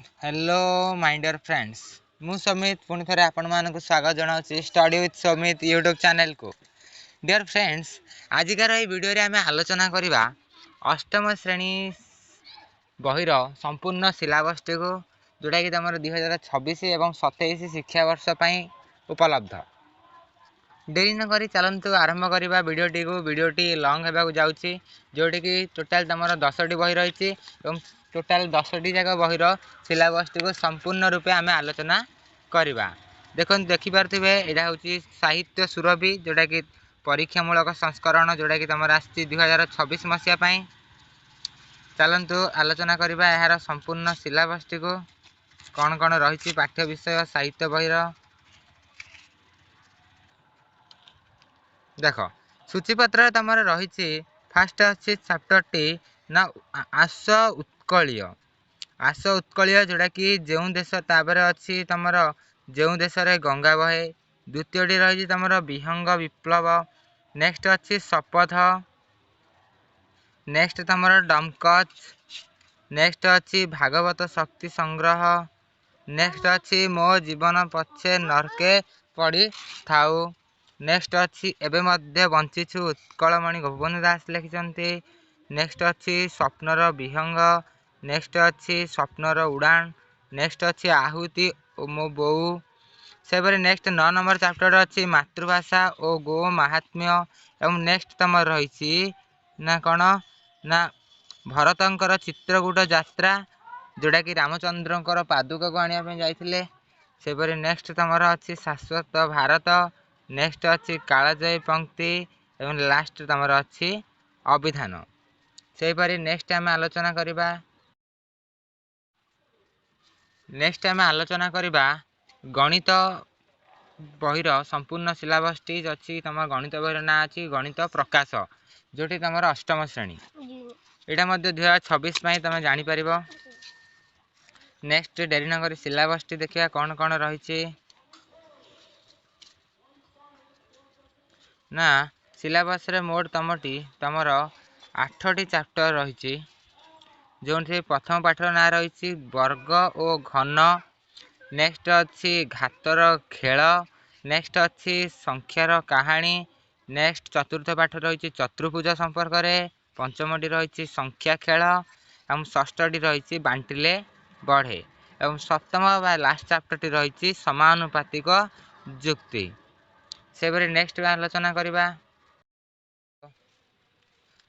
Hello my dear friends मु समित पुणी थे आपण मानक स्वागत जनाऊँ study with Samit YouTube channel को। डियर फ्रेंड्स आजिकार ये वीडियो रे आम आलोचना करवा अष्टम श्रेणी बहिर संपूर्ण सिलेबस टी को जोटा कि तुम 2026 एवं 27 शिक्षा वर्ष उपलब्ध। डेरी न करी चलतु आरंभ करवा वीडियोटी को। वीडियोटी लंग होगा जाऊँगी जोटी कि टोटाल तुम 10टी बही रही टोटाल 10टी जाक बहिर सिलेबस टी को संपूर्ण रूपे आम आलोचना करवा। देखिपे यहाँ हूँ साहित्य सुरभि जोटा कि परीक्षामूलक संस्करण जोटा कि तुम आसी 2026 मसीहा। चलतु आलोचना करवा यार संपूर्ण सिलेबस टी को कौन कौन रही पाठ्य विषय साहित्य बहिर। देख सूचीपत्र तुम रही फास्ट अच्छी चैप्टर टी ना आस उत्कलीय। आस उत्कलीय जोटा कि जो देश तापर अच्छी तुम जो देश रे गंगा बहे। द्वितीयटी रही तुम विहंग विप्लव। नेक्स्ट अच्छी शपथ। नेक्स्ट तुम डमकच। नेक्स्ट अच्छी भागवत शक्ति संग्रह। नेक्स्ट अच्छी मो जीवन पछे नरके पड़ी थाऊ। नेक्स्ट अच्छी एबे मध्य बंचीछु उत्कलमणि गोपबंधु दास लिखिछन्ति। नेक्स्ट अच्छी स्वप्नर विहंग। नेक्स्ट अच्छी स्वप्नर उड़ान। नेक्स्ट अच्छी आहुति ओ मो बोऊ। सेपरी नेक्स्ट 9 नंबर चैप्टर अच्छी मातृभाषा और गो महात्म्य। एवं नेक्स्ट तुम रही ना कौन ना भरतंकर चित्रकूट यात्रा जोटा कि रामचंद्रंकर पादुक को आने जाइए। सेपरी नेक्स्ट तुम अच्छी शाश्वत भारत। नेक्स्ट अच्छी कालजयी पंक्ति एवं लास्ट तुम अच्छी अभिधान। सेपरी नेक्स्ट आम आलोचना करवा। नेक्स्ट आम आलोचना करवा गणित बहिर संपूर्ण सिलेबस टी अच्छी तुम गणित बहिर ना अच्छी गणित प्रकाश जोटी तुम अष्टम श्रेणी यहाँ 2026 तुम जापर। नेक्स्ट डेरी नगर सिलेबस टी देखिए कौन कौन रही ना सिलेबस रे मोड तुमटी तुमर 8टी चैप्टर रही जो प्रथम पाठर ना रही वर्ग और घन। नेक्स्ट अच्छी घातर खेल। नेक्स्ट अच्छी संख्यार कहानी। नेक्स्ट चतुर्थ पाठ रही चतुर्भुज संपर्क में। पंचमटी रही संख्या खेल और षष्ठी रही बांटिले बढ़े। और सप्तम व लास्ट चैप्टर टी रही समानुपातिक जुक्ति। सेपरी नेक्स्ट आलोचना करवा।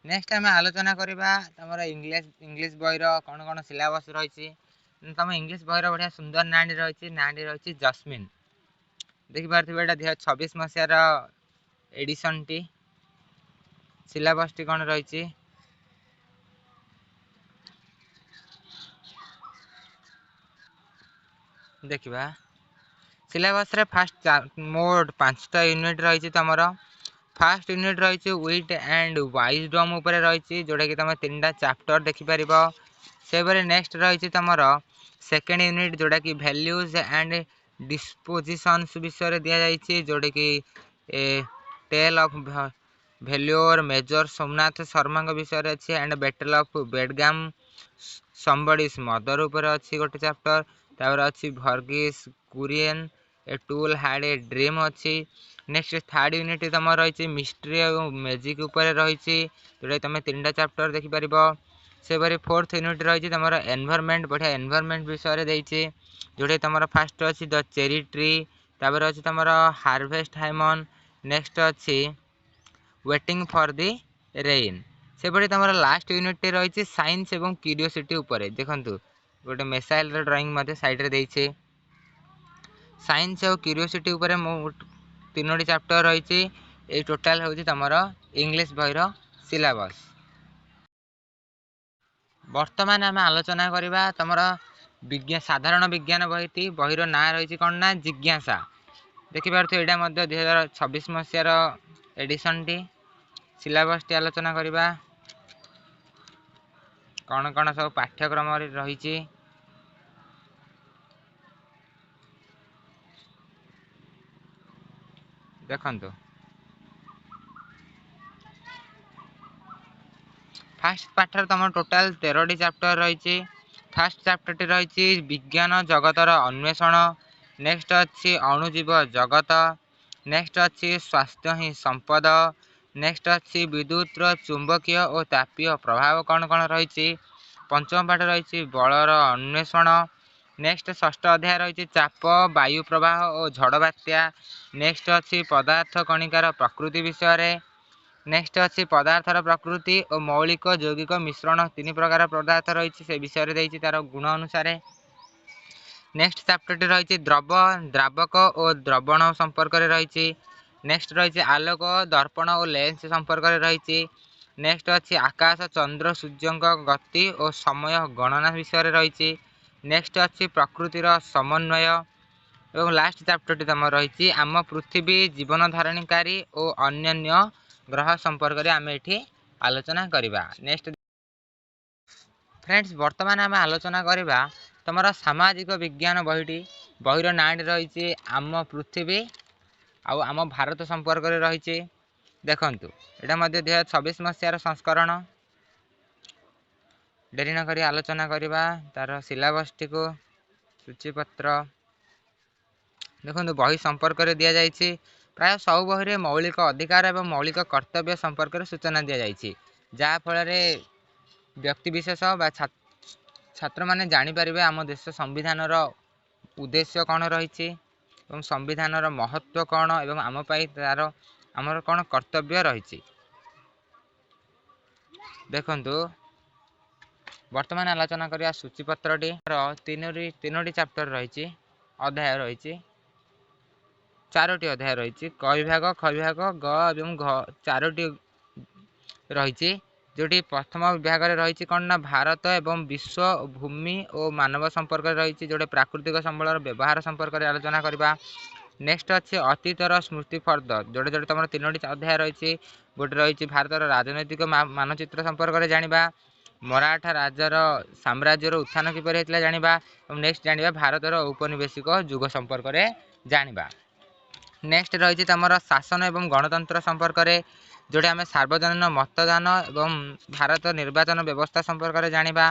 नेक्स्ट आम आलोचना करवा तुम इंग्लीश बहिर कौन कौन सिलेबस रही। तुम इंग्लीश बहिर बढ़िया सुंदर नाटी रही जस्मिन। देखिपे यहाँ 2026 मसीहार एडिशन टी सिलेबस टी कौन रही देखा। सिलेबस रे फास्ट मोड 5टा यूनिट रही तुम। फास्ट यूनिट रही विट एंड वाइजडम उपर रही जोटा कि तुम 3टा चैप्टर देखिपर। से नेक्स्ट रही तुम सेकेंड यूनिट जोटा कि वैल्यूज एंड डिस्पोजिशंस विषय दि जाइए जोटा कि tale of valour major Somnath Sharma विषय अच्छे and battle of Budgam somebody's mother उपर अच्छी गोटे चैप्टर। तापर अच्छी Verghese Kurien I too had a dream अच्छी। नेक्स्ट थर्ड यूनिट तुम रही मिस्ट्री और मैजिक उपर रही जोटा तुम 3टा चैप्टर देखिपर। से फोर्थ यूनिट रही तुम एनवायरनमेंट बढ़िया एनवायरनमेंट विषय देती जोटा तुम फास्ट अच्छी द चेरी ट्री। तापर अच्छी तुम हार्वेस्ट हाइमन। नेक्स्ट अच्छी वेटिंग फॉर द रेन। से तुम लास्ट यूनिट रही साइंस एवं क्यूरियोसिटी उपर। देखु गोटे मिसाइल ड्राइंग साइड रे साइंस और क्यूरियोसिटी उपर 3टी चैप्टर रही। ये टोटाल हूँ तुम इंग्लीश बहिर सिलेबस। वर्तमान आम आलोचना करवा तुम साधारण विज्ञान बहिर ना रही कौन ना जिज्ञासा। देखिपे यहाँ 2026 मसीहार एडिशन टी सिलेबस टी आलोचना करवा कौन कौन सब पाठ्यक्रम रही। देखु फास्ट पाठर तुम टोटाल 13टी चैप्टर रही फास्ट चैप्टर रही विज्ञान जगतर अन्वेषण। नेक्स्ट अच्छी अणुजीव जगत। नेक्स्ट अच्छी स्वास्थ्य ही संपद। नेक्स्ट अच्छी विद्युत चुंबकीय और तापीय प्रभाव कौन कौन रही। पंचम पाठ रही बलर अन्वेषण। नेक्स्ट षष्ठ अध्याय रही चाप वायु प्रवाह और झड़ बात्या। नेक्स्ट अच्छी पदार्थ कणिकार प्रकृति विषय। नेक्स्ट अच्छी पदार्थर प्रकृति और मौलिक यौगिक मिश्रण 3 प्रकार पदार्थ रही से विषय तार गुण अनुसार। नेक्स्ट चैप्टर रही द्रव द्रावक और द्रवण संपर्क रही। नेक्स्ट रही आलोक दर्पण और लेंस संपर्क रही। नेक्स्ट अच्छी आकाश चंद्र सूर्य गति और समय गणना विषय रही। नेक्स्ट अच्छी प्रकृतिर समन्वय और लास्ट चैप्टर तुम रही आम पृथ्वी जीवन धारणकारी और अन्य ग्रह संपर्क आम ये आलोचना करवा। नेक्स्ट फ्रेंड्स वर्तमान आम आलोचना करवा तुम सामाजिक विज्ञान बहीटी बहीर ना रही आम पृथ्वी आम भारत संपर्क रही। देखु यहाँ 2026 मसीहार संस्करण। डेरी न करी आलोचना करवा तार सिलेबस टी को सूचीपत्र। देखो बही संपर्क दि जाइए प्राय सब बही में मौलिक अधिकार और मौलिक कर्तव्य संपर्क में सूचना दि जाइए जहाँफल व्यक्तिशेष छात्र मैंने जापर आम देश संविधान उद्देश्य कौन रही संविधान महत्व कौन और आम तार आमर कौन कर्तव्य रही। देखु वर्तमान आलोचना करवा सूचीपत्र तीनोटी चैप्टर रही अध्याय रही 4टी अध्याय रही क विभाग ख विभाग ग एवं घ 4टी रही जोटी प्रथम विभाग रही कौन ना भारत एवं विश्व भूमि और मानव संपर्क रही जोटे प्राकृतिक संबल व्यवहार संपर्क आलोचना करवा। नेक्स्ट अच्छे अतीतर स्मृति फर्द जोटे जोटे तुम 3टी अध्याय रही गोटे रही भारत राजनैतिक मानचित्र संपर्क जाना मराठा राजार साम्राज्यर उत्थान किपर होता जाना और नेक्स्ट जाना भारतर औपनिवेशिक युग संपर्क जाना। नेक्स्ट रही तुम शासन एवं गणतंत्र संपर्क जोटे आम सार्वजनीन मतदान एवं भारत निर्वाचन व्यवस्था संपर्क जाना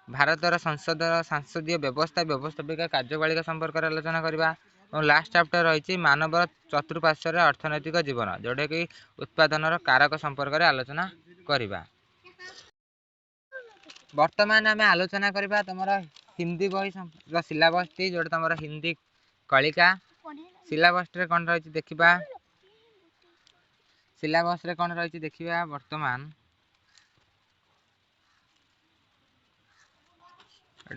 भारतर संसदीय व्यवस्था व्यवस्थापिका कार्यपालिका संपर्क आलोचना करवा और लास्ट चैप्टर रही मानव चतुर्पार्श्व अर्थनैतिक जीवन जोटा कि उत्पादन कारक संपर्क आलोचना करवा। वर्तमान आम आलोचना करवा तुम हिंदी बही सिलेबस टी जोटा तुम हिंदी कलिका सिलेबस कौन रही देखा सिलेबस कौन रही देखा वर्तमान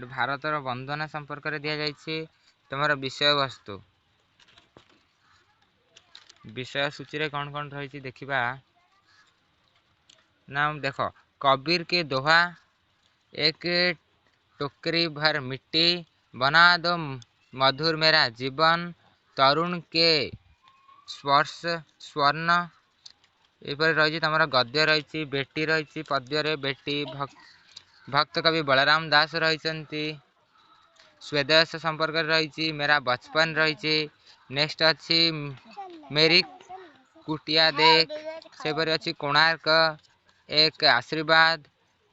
भारतर वंदना संपर्क दि जाइए तुम विषय वस्तु विषय सूची कौन कौन रही देखा ना देख कबीर के दोहा एक टोकरी भर मिट्टी बना दो मधुर मेरा जीवन तरुण के स्पर्श स्वर्ण यपर रही तुम गद्य रही बेटी रही पद्य बेटी भक्त कवि बलराम दास रही स्वेदेश संपर्क रही मेरा बचपन रही। नेक्स्ट अच्छी मेरी कुटिया देख सेपरी अच्छी कोणार्क एक आशीर्वाद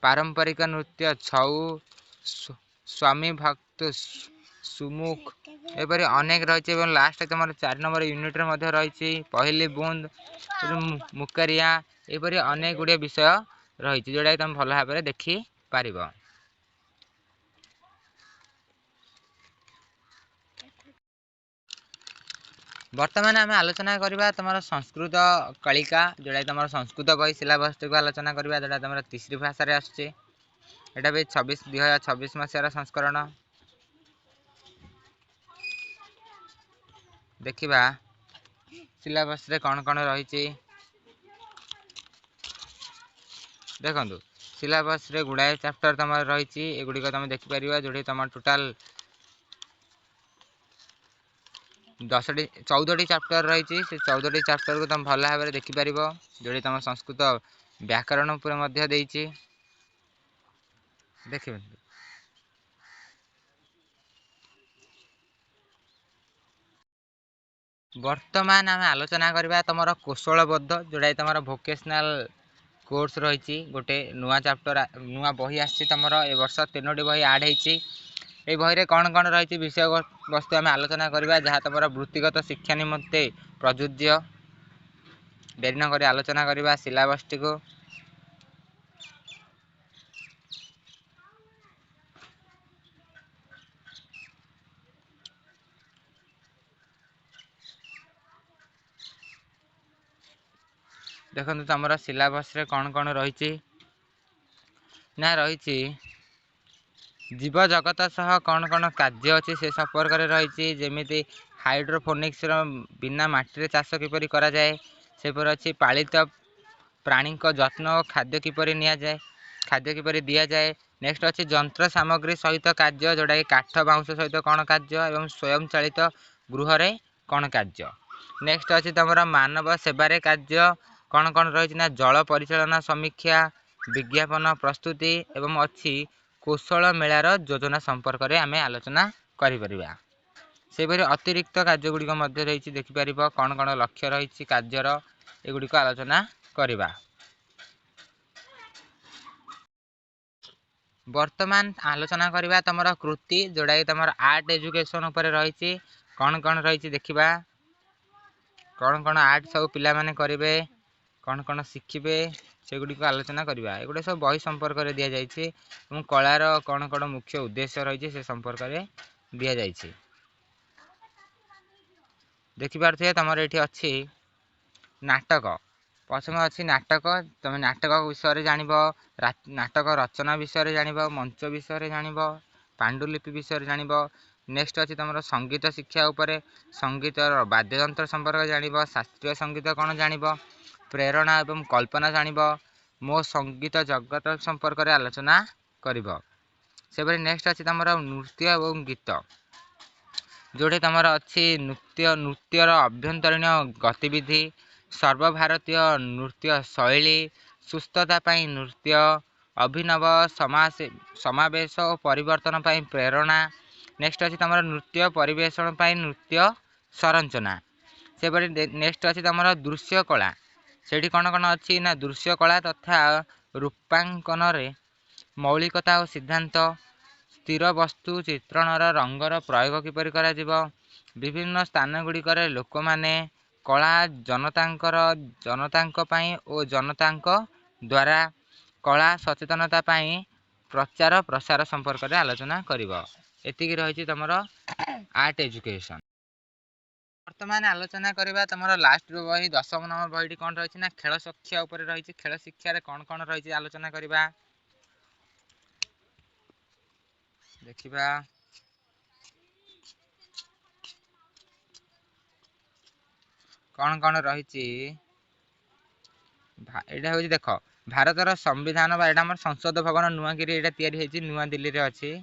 पारंपरिक नृत्य छऊ स्वामी भक्त सुमुख एपरी अनेक रही लास्ट तुम 4 नंबर यूनिट रही पहली बूंद मुकरिया एपरी अनेक गुड़िया विषय रही जोटा तुम भल भाव देखी पार। वर्तमान आम आलोचना करवा तुम संस्कृत कलिका जोटा तुम संस्कृत बही सिलेबस टी आलोचना करवा जोटा तुम तीसरी भाषा आसटा भी 2026 मसीहार संस्करण। देखा सिलेबस कौन कौन रही देखु सिलेबस गुड़ाए चैप्टर तुम रही एगुड़िक तुम देखिपर जो तुम टोटाल 14टी चैप्टर रही से 14टी चैप्टर को तुम भल भाव देखिपर जो तुम संस्कृत व्याकरण देखे वर्तमान आम आलोचना करवा तुम कौशलबोध जोटा तुम भोकेशनाल स्पोर्ट्स रही गोटे नुआ चैप्टर नुआ बही आसी तुम ए वर्ष 3टी बही आड होती ये बही कौन कौन रही विषय वस्तु आम आलोचना करवा जहाँ तुम वृत्तिगत शिक्षा निमंते प्रযোज्य डेरी न करी आलोचना करवा सिलेबस टी को देखो तुम सिलेबस रे कौन कौन रही ना रही जीव जगत सह कौन कौन कार्य अच्छी से संपर्क में रही जमी हाइड्रोफोनिक्स बिना माटी चाष किपरि करा जाए सेपर अच्छी पालित प्राणी जत्न और खाद्य किपरि निया जाए खाद्य किपरि दिया जाए नेक्स्ट अच्छी जंत्र सामग्री सहित कार्य जोटा कि काठ बाउंश सहित कौन कार्य एवं स्वयं चालित गृह रे कौन कार्य नेक्स्ट अच्छी तुम मानव सेवारे कार्य कौन कौन रही ना जल परिचालना समीक्षा विज्ञापन प्रस्तुति एवं अच्छी कौशल मेलार योजना संपर्क में आम आलोचना करिपरिबा सेपरि अतिरिक्त कार्यगुड़िक रही देखिपर कौन कौन लक्ष्य रही कार्यर एगुड़िक आलोचना करवा वर्तमान आलोचना करवा तुम कृति जोड़ा कि तुम आर्ट एजुकेशन उपर रही कौन कौन रही देखा कौन कौन आर्ट सब पिला माने करेंगे कौन कौन शिखिबे सेगुड़ी आलोचना करवा एगुड़ा सब बही संपर्क में दि जाए कलार कौन कौन मुख्य उद्देश्य रही से संपर्क में दि जाए देखिपे तुम ये अच्छी नाटक प्रथम अच्छी नाटक तुम नाटक विषय जान नाटक रचना विषय जान मंच विषय जान पांडुलिपि विषय जान नेक्स्ट अच्छी तुम संगीत शिक्षा उपर संगीत वाद्ययंत्र संपर्क जान शास्त्रीय संगीत कौन जान प्रेरणा एवं कल्पना जान मो संगीत जगत संपर्क में आलोचना कर से नेक्स्ट अच्छी तुम नृत्य एवं गीत जोड़े तुम अच्छी नृत्यर अभ्यंतरीण गतिविधि सर्वभारतीय नृत्य शैली सुस्थता नृत्य अभिनव समावेश और परिवर्तन प्रेरणा नेक्स्ट अच्छी तुम नृत्य परिवेषण नृत्य संरचना से नेक्स्ट अच्छी तुम दृश्य कला से कौन कौन अच्छी ना दृश्य कला तथा रूपांकन मौलिकता और सिद्धांत स्थिर वस्तु चित्रणर रंगर प्रयोग किपरि करा जिवो विभिन्न स्थान गुड़िक लोक माने कला जनतांक पई और जनतांक द्वारा कला सचेतनता पई प्रचार प्रसार संपर्क में आलोचना करिवो एतिकी रही तुम आर्ट एजुकेशन वर्तमान आलोचना करवा तुम लास्ट बही 10 नंबर बहीटी कौन रही ना खेल शिक्षा उपर रही खेल शिक्षा कौन कौन रही आलोचना करवा देखिबा कौन कौन रही यहाँ हूँ देख भारतर संविधान यहाँ संसद भवन नुआगिरी यहाँ नुआ दिल्ली रे अच्छी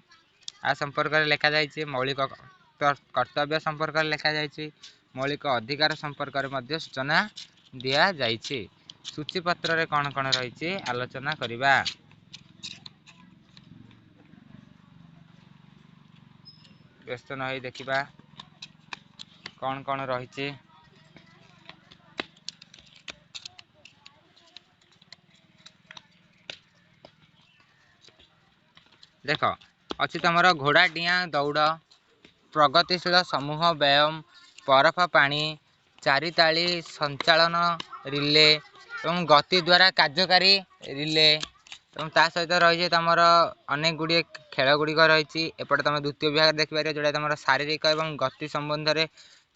आ संपर्क में लिखा जाए मौलिक कर्तव्य संपर्क में लिखा जाए मौलिक अधिकार संपर्क में सूचना दि जाए सूचीपत्र रे कौन कौन रही आलोचना करवा व्यस्त न देखा कौन कौन रही देख अच्छी तुम घोड़ा डिया दौड़ प्रगतिशील समूह व्यायाम बरफ पानी चारिताली संचालन रिले एवं गति द्वारा कार्यकारी रिले ता सहित रही तुम अनेक गुड़िए खेल गुड़िक रही एपटे तुम द्वितीय विभाग देखिपार जोड़ा तुम शारीरिक और गति संबंध में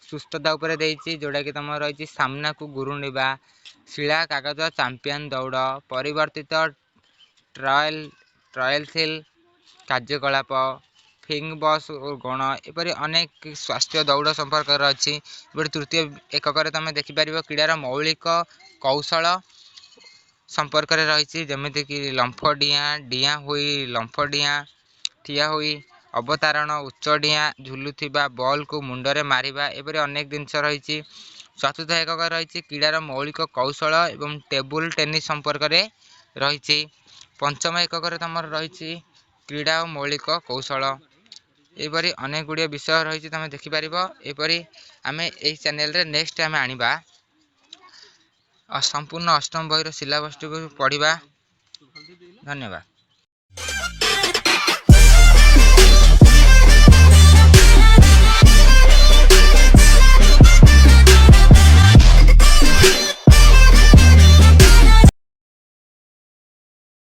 सुस्थता उपर जोड़ा कि तुम रही सामना को गुरु निभा शिला कागज चैंपियन दौड़ परिवर्तित ट्रायल थिल कार्यकलाप फिंग बस और गण एपरी अनेक स्वास्थ्य दौड़ संपर्क अच्छी तृतीय एकक तुम देखिपार क्रीडार मौलिक कौशल संपर्क में रही जमीक लंफ डिया हुई लंफ डिया ठिया हुई अवतारण उच्च डिया झुलुवा बॉल को मुंडरे मारिबा एपरी अनेक जिनस रही चतुर्थ एकक रही क्रीडार मौलिक कौशल एवं टेबुल टेनिस संपर्क में रही पंचम एकक तुम रही क्रीड़ा और मौलिक कौशल एपरी अनेक गुड़िया विषय रही तुम देखिपार एपरी आम यही चैनल रे नेक्स्ट आम आनिबा ସମ୍ପୂର୍ଣ୍ଣ ଅଷ୍ଟମ ବହିର ସିଲାବସ୍ଟିକୁ ପଢ଼ିବା। ଧନ୍ୟବାଦ।